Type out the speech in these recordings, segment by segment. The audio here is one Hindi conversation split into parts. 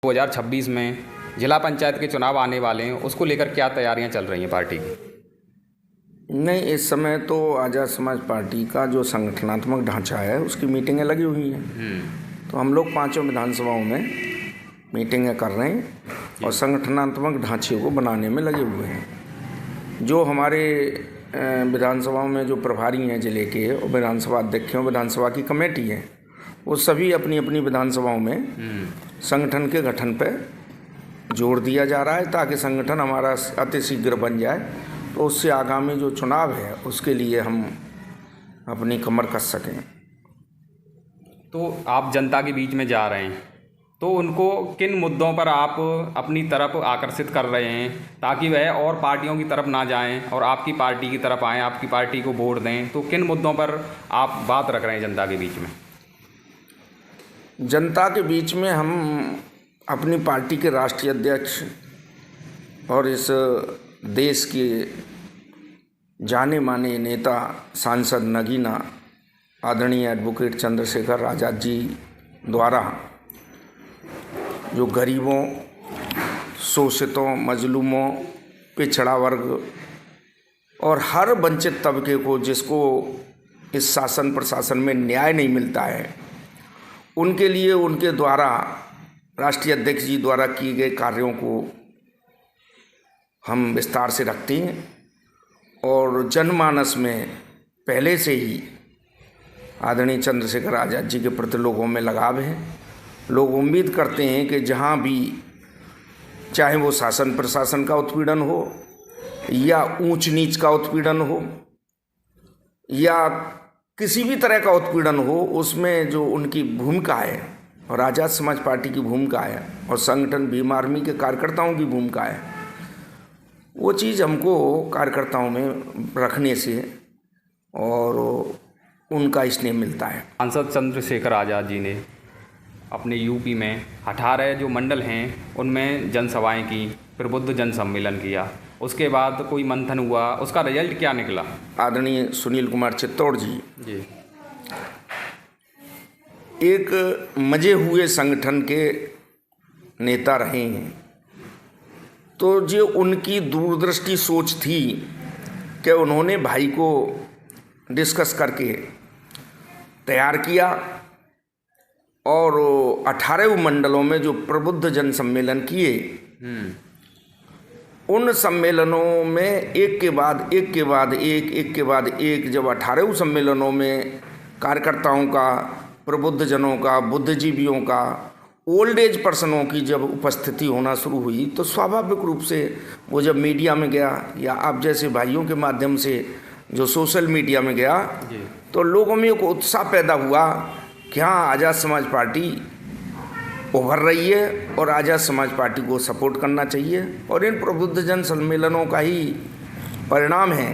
2026 में जिला पंचायत के चुनाव आने वाले हैं, उसको लेकर क्या तैयारियां चल रही हैं पार्टी की? नहीं, इस समय तो आज़ाद समाज पार्टी का जो संगठनात्मक ढांचा है उसकी मीटिंगें लगी हुई हैं। तो हम लोग 5 विधानसभाओं में मीटिंगें कर रहे हैं और संगठनात्मक ढांचे को बनाने में लगे हुए हैं। जो हमारे विधानसभाओं में जो प्रभारी हैं जिले के और विधानसभा अध्यक्ष हैं, विधानसभा की कमेटी है, वो सभी अपनी अपनी विधानसभाओं में संगठन के गठन पर जोर दिया जा रहा है ताकि संगठन हमारा अतिशीघ्र बन जाए, तो उससे आगामी जो चुनाव है उसके लिए हम अपनी कमर कस सकें। तो आप जनता के बीच में जा रहे हैं, तो उनको किन मुद्दों पर आप अपनी तरफ आकर्षित कर रहे हैं ताकि वह और पार्टियों की तरफ ना जाएं और आपकी पार्टी की तरफ आएँ, आपकी पार्टी को वोट दें? तो किन मुद्दों पर आप बात रख रहे हैं जनता के बीच में? जनता के बीच में हम अपनी पार्टी के राष्ट्रीय अध्यक्ष और इस देश के जाने माने नेता सांसद नगीना आदरणीय एडवोकेट चंद्रशेखर आज़ाद जी द्वारा जो गरीबों, शोषितों, मजलूमों, पिछड़ा वर्ग और हर वंचित तबके को जिसको इस शासन प्रशासन में न्याय नहीं मिलता है, उनके लिए उनके द्वारा राष्ट्रीय अध्यक्ष जी द्वारा किए गए कार्यों को हम विस्तार से रखते हैं और जनमानस में पहले से ही आदरणीय चंद्रशेखर आज़ाद जी के प्रति लोगों में लगाव है। लोग उम्मीद करते हैं कि जहाँ भी, चाहे वो शासन प्रशासन का उत्पीड़न हो या ऊंच नीच का उत्पीड़न हो या किसी भी तरह का उत्पीड़न हो, उसमें जो उनकी भूमिका है और आज़ाद समाज पार्टी की भूमिका है और संगठन भीम आर्मी के कार्यकर्ताओं की भूमिका है, वो चीज़ हमको कार्यकर्ताओं में रखने से और उनका स्नेह मिलता है। सांसद चंद्रशेखर आज़ाद जी ने अपने यूपी में 18 जो मंडल हैं उनमें जनसभाएं की, प्रबुद्ध जन सम्मेलन किया, उसके बाद कोई मंथन हुआ, उसका रिजल्ट क्या निकला? आदरणीय सुनील कुमार चित्तौड़ जी एक मजे हुए संगठन के नेता रहे हैं, तो जो उनकी दूरदृष्टि सोच थी कि उन्होंने भाई को डिस्कस करके तैयार किया और 18 मंडलों में जो प्रबुद्ध जन सम्मेलन किए, उन सम्मेलनों में एक के बाद एक जब 18 सम्मेलनों में कार्यकर्ताओं का, प्रबुद्ध जनों का, बुद्धिजीवियों का, ओल्ड एज पर्सनों की जब उपस्थिति होना शुरू हुई, तो स्वाभाविक रूप से वो जब मीडिया में गया या आप जैसे भाइयों के माध्यम से जो सोशल मीडिया में गया, तो लोगों में एक उत्साह पैदा हुआ कि हाँ, आज़ाद समाज पार्टी उभर रही है और आज़ाद समाज पार्टी को सपोर्ट करना चाहिए। और इन प्रबुद्ध जन सम्मेलनों का ही परिणाम है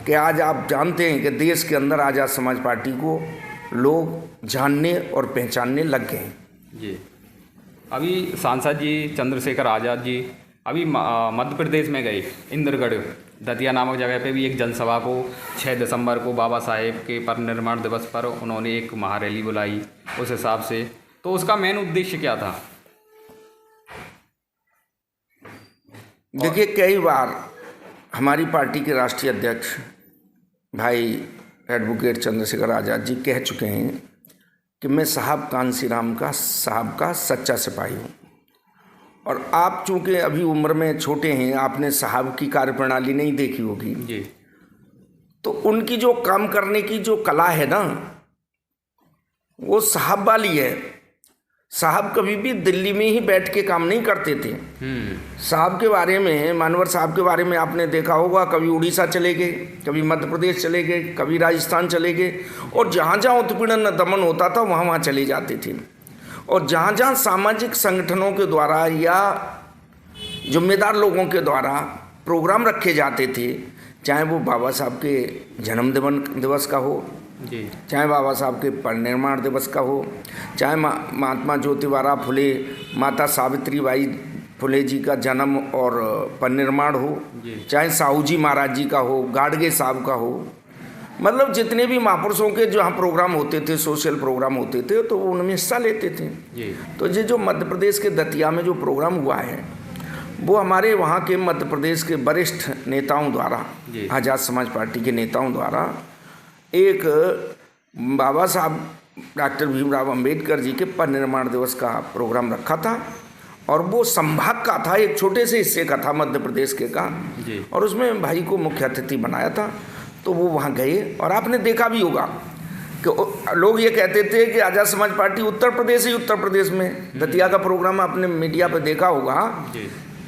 कि आज आप जानते हैं कि देश के अंदर आज़ाद समाज पार्टी को लोग जानने और पहचानने लग गए हैं। जी, अभी सांसद जी चंद्रशेखर आज़ाद जी अभी मध्य प्रदेश में गए, इंद्रगढ़ दतिया नामक जगह पे भी एक जनसभा को 6 दिसंबर को बाबा साहेब के परिनिर्वाण दिवस पर उन्होंने एक महारैली बुलाई। उस हिसाब से तो उसका मेन उद्देश्य क्या था? देखिए, कई बार हमारी पार्टी के राष्ट्रीय अध्यक्ष भाई एडवोकेट चंद्रशेखर आज़ाद जी कह चुके हैं कि मैं साहब कांसीराम का साहब का सच्चा सिपाही हूँ। और आप चूँकि अभी उम्र में छोटे हैं, आपने साहब की कार्यप्रणाली नहीं देखी होगी जी, तो उनकी जो काम करने की जो कला है ना, वो साहब वाली है। साहब कभी भी दिल्ली में ही बैठ के काम नहीं करते थे। साहब के बारे में, मानवर साहब के बारे में आपने देखा होगा, कभी उड़ीसा चले गए, कभी मध्य प्रदेश चले गए, कभी राजस्थान चले गए, और जहाँ जहाँ उत्पीड़न दमन होता था वहाँ वहाँ चले जाते थे। और जहाँ जहाँ सामाजिक संगठनों के द्वारा या जिम्मेदार लोगों के द्वारा प्रोग्राम रखे जाते थे, चाहे वो बाबा साहब के जन्म दिवस का हो जी, चाहे बाबा साहब के परिनिर्वाण दिवस का हो, चाहे महात्मा ज्योतिबा फुले, माता सावित्रीबाई फुले जी का जन्म और परिनिर्वाण हो, चाहे साहू जी महाराज जी का हो, गाडगे साहब का हो, मतलब जितने भी महापुरुषों के जहाँ प्रोग्राम होते थे, सोशल प्रोग्राम होते थे, तो वो उनमें हिस्सा लेते थे। जी। तो ये जो मध्य प्रदेश के दतिया में जो प्रोग्राम हुआ है, वो हमारे वहाँ के मध्य प्रदेश के वरिष्ठ नेताओं द्वारा, आज़ाद समाज पार्टी के नेताओं द्वारा एक बाबा साहब डॉक्टर भीमराव अंबेडकर जी के परिनिर्वाण दिवस का प्रोग्राम रखा था, और वो संभाग का था, एक छोटे से हिस्से का था मध्य प्रदेश के का, और उसमें भाई को मुख्य अतिथि बनाया था। तो वो वहाँ गए, और आपने देखा भी होगा कि लोग ये कहते थे कि आज़ाद समाज पार्टी उत्तर प्रदेश में दतिया का प्रोग्राम आपने मीडिया पे देखा होगा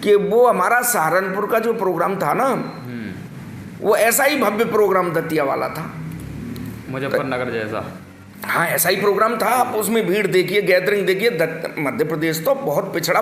कि वो हमारा सहारनपुर का जो प्रोग्राम था ना, वो ऐसा ही भव्य प्रोग्राम दतिया वाला था, मुजफ्फरनगर जैसा। हाँ, ऐसा ही प्रोग्राम था। आप उसमें भीड़ देखिए, गैदरिंग देखिए। मध्य प्रदेश तो बहुत पिछड़ा